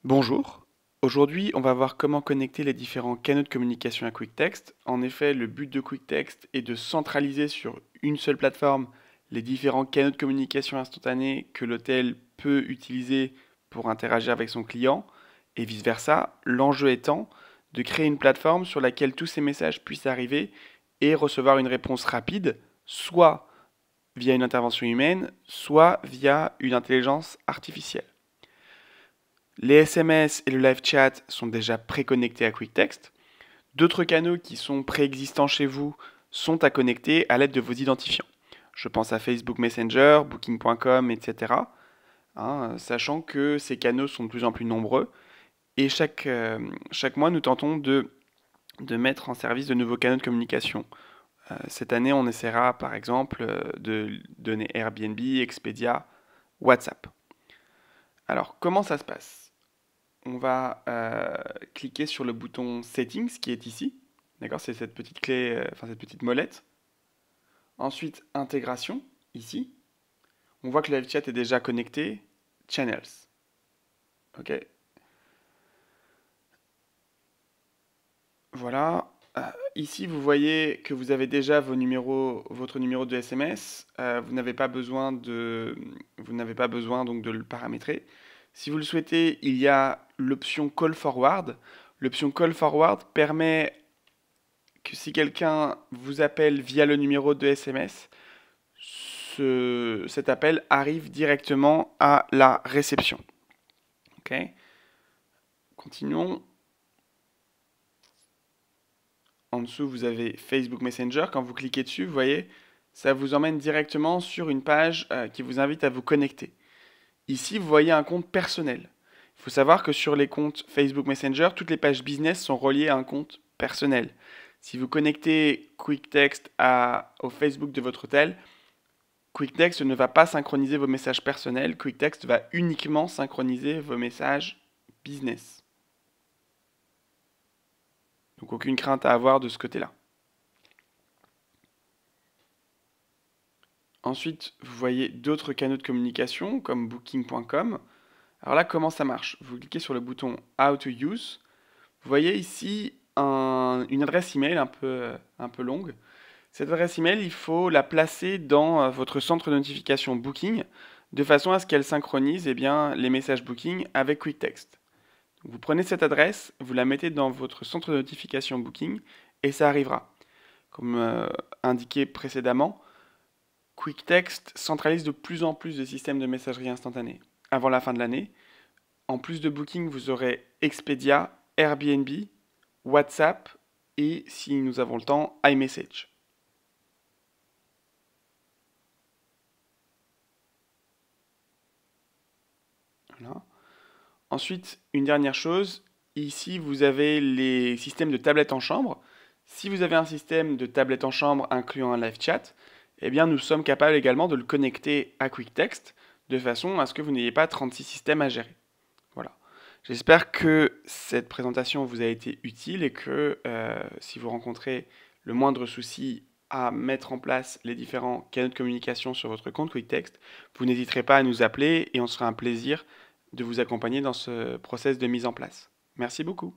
Bonjour. Aujourd'hui, on va voir comment connecter les différents canaux de communication à QuickText. En effet, le but de QuickText est de centraliser sur une seule plateforme les différents canaux de communication instantanés que l'hôtel peut utiliser pour interagir avec son client et vice-versa. L'enjeu étant de créer une plateforme sur laquelle tous ces messages puissent arriver et recevoir une réponse rapide, soit via une intervention humaine, soit via une intelligence artificielle. Les SMS et le live chat sont déjà préconnectés à QuickText. D'autres canaux qui sont préexistants chez vous sont à connecter à l'aide de vos identifiants. Je pense à Facebook Messenger, Booking.com, etc. Sachant que ces canaux sont de plus en plus nombreux et chaque mois nous tentons de mettre en service de nouveaux canaux de communication. Cette année, on essaiera par exemple de donner Airbnb, Expedia, WhatsApp. Alors, comment ça se passe? On va cliquer sur le bouton Settings qui est ici. D'accord, c'est cette petite clé, cette petite molette. Ensuite, Intégration, ici. On voit que le live chat est déjà connecté. Channels. Ok. Voilà. Ici, vous voyez que vous avez déjà votre numéro de SMS. Vous n'avez pas besoin donc de le paramétrer. Si vous le souhaitez, il y a l'option Call Forward. L'option Call Forward permet que si quelqu'un vous appelle via le numéro de SMS, cet appel arrive directement à la réception. Ok. Continuons. En dessous, vous avez Facebook Messenger. Quand vous cliquez dessus, vous voyez, ça vous emmène directement sur une page qui vous invite à vous connecter. Ici, vous voyez un compte personnel. Il faut savoir que sur les comptes Facebook Messenger, toutes les pages business sont reliées à un compte personnel. Si vous connectez QuickText au Facebook de votre hôtel, QuickText ne va pas synchroniser vos messages personnels. QuickText va uniquement synchroniser vos messages business. Donc aucune crainte à avoir de ce côté-là. Ensuite, vous voyez d'autres canaux de communication comme Booking.com. Alors là, comment ça marche? Vous cliquez sur le bouton How to Use. Vous voyez ici une adresse email un peu longue. Cette adresse email, il faut la placer dans votre centre de notification Booking de façon à ce qu'elle synchronise les messages Booking avec QuickText. Vous prenez cette adresse, vous la mettez dans votre centre de notification Booking et ça arrivera. Comme indiqué précédemment, QuickText centralise de plus en plus de systèmes de messagerie instantanée. Avant la fin de l'année, en plus de Booking, vous aurez Expedia, Airbnb, WhatsApp et, si nous avons le temps, iMessage. Voilà. Ensuite, une dernière chose, ici vous avez les systèmes de tablettes en chambre. Si vous avez un système de tablette en chambre incluant un live chat, eh bien nous sommes capables également de le connecter à QuickText de façon à ce que vous n'ayez pas 36 systèmes à gérer. Voilà. J'espère que cette présentation vous a été utile et que si vous rencontrez le moindre souci à mettre en place les différents canaux de communication sur votre compte QuickText, vous n'hésiterez pas à nous appeler et on sera un plaisir de vous accompagner dans ce process de mise en place. Merci beaucoup.